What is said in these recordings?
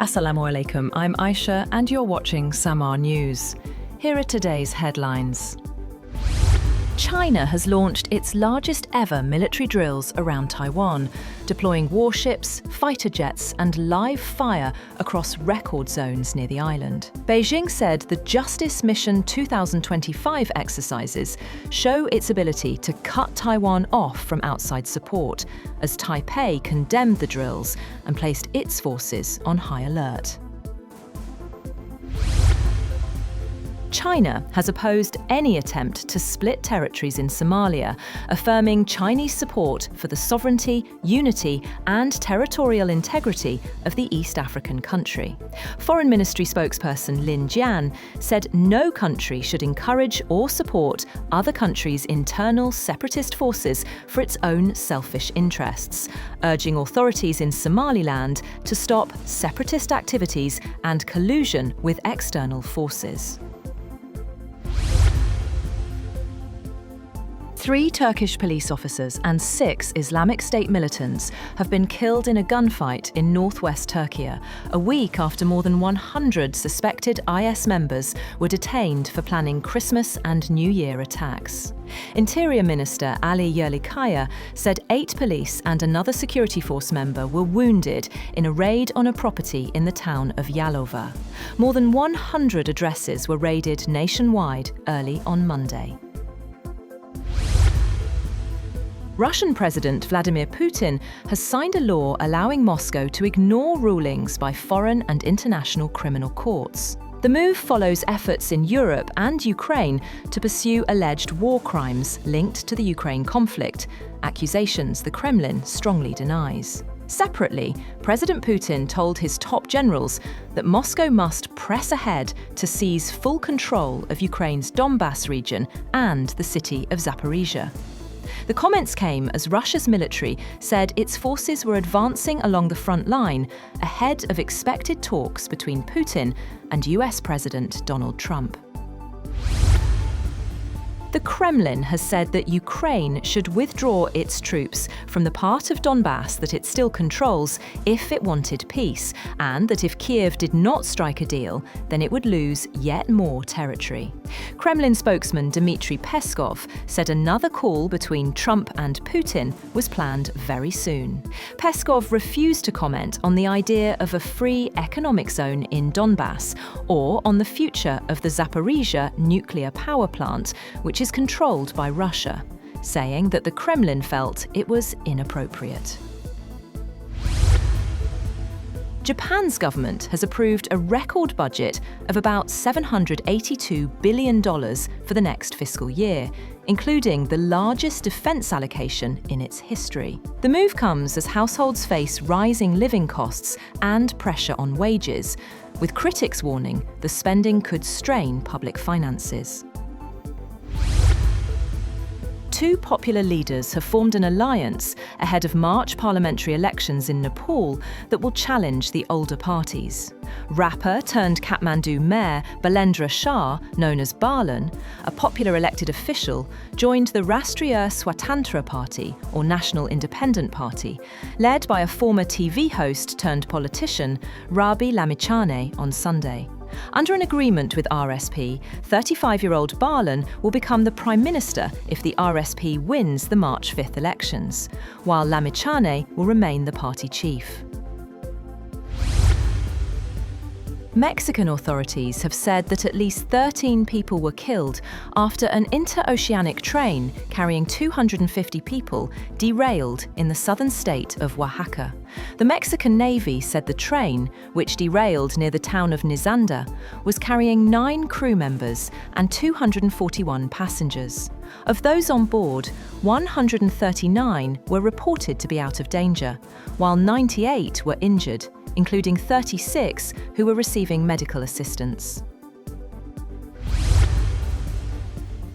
Assalamu alaikum, I'm Aisha and you're watching Samaa News. Here are today's headlines. China has launched its largest ever military drills around Taiwan, deploying warships, fighter jets and live fire across record zones near the island. Beijing said the Justice Mission 2025 exercises show its ability to cut Taiwan off from outside support, as Taipei condemned the drills and placed its forces on high alert. China has opposed any attempt to split territories in Somalia, affirming Chinese support for the sovereignty, unity and territorial integrity of the East African country. Foreign Ministry spokesperson Lin Jian said no country should encourage or support other countries' internal separatist forces for its own selfish interests, urging authorities in Somaliland to stop separatist activities and collusion with external forces. 3 Turkish police officers and 6 Islamic State militants have been killed in a gunfight in northwest Turkey, a week after more than 100 suspected IS members were detained for planning Christmas and New Year attacks. Interior Minister Ali Yerlikaya said 8 police and another security force member were wounded in a raid on a property in the town of Yalova. More than 100 addresses were raided nationwide early on Monday. Russian President Vladimir Putin has signed a law allowing Moscow to ignore rulings by foreign and international criminal courts. The move follows efforts in Europe and Ukraine to pursue alleged war crimes linked to the Ukraine conflict, accusations the Kremlin strongly denies. Separately, President Putin told his top generals that Moscow must press ahead to seize full control of Ukraine's Donbas region and the city of Zaporizhia. The comments came as Russia's military said its forces were advancing along the front line ahead of expected talks between Putin and US President Donald Trump. The Kremlin has said that Ukraine should withdraw its troops from the part of Donbas that it still controls if it wanted peace, and that if Kiev did not strike a deal, then it would lose yet more territory. Kremlin spokesman Dmitry Peskov said another call between Trump and Putin was planned very soon. Peskov refused to comment on the idea of a free economic zone in Donbas or on the future of the Zaporizhia nuclear power plant, which is controlled by Russia, saying that the Kremlin felt it was inappropriate. Japan's government has approved a record budget of about $782 billion for the next fiscal year, including the largest defense allocation in its history. The move comes as households face rising living costs and pressure on wages, with critics warning the spending could strain public finances. 2 popular leaders have formed an alliance ahead of March parliamentary elections in Nepal that will challenge the older parties. Rapper turned Kathmandu mayor Balendra Shah, known as Balen, a popular elected official, joined the Rastriya Swatantra Party, or National Independent Party, led by a former TV host turned politician, Rabi Lamichhane, on Sunday. Under an agreement with RSP, 35-year-old Balen will become the Prime Minister if the RSP wins the March 5th elections, while Lamichhane will remain the party chief. Mexican authorities have said that at least 13 people were killed after an interoceanic train carrying 250 people derailed in the southern state of Oaxaca. The Mexican Navy said the train, which derailed near the town of Nizanda, was carrying 9 crew members and 241 passengers. Of those on board, 139 were reported to be out of danger, while 98 were injured, including 36 who were receiving medical assistance.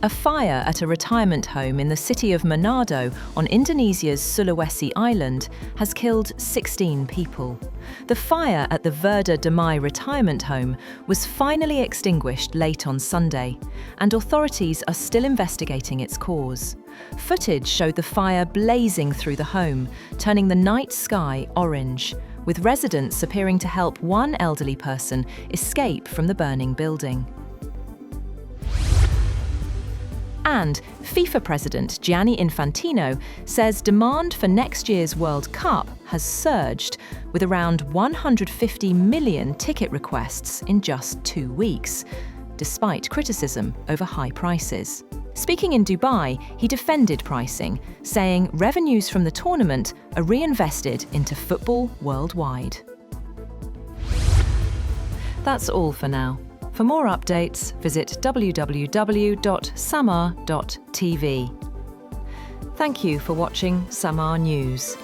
A fire at a retirement home in the city of Manado on Indonesia's Sulawesi island has killed 16 people. The fire at the Verda Damai retirement home was finally extinguished late on Sunday, and authorities are still investigating its cause. Footage showed the fire blazing through the home, turning the night sky orange, with residents appearing to help one elderly person escape from the burning building. And FIFA President Gianni Infantino says demand for next year's World Cup has surged, with around 150 million ticket requests in just 2 weeks, despite criticism over high prices. Speaking in Dubai, he defended pricing, saying revenues from the tournament are reinvested into football worldwide. That's all for now. For more updates, visit www.samaa.tv. Thank you for watching Samaa News.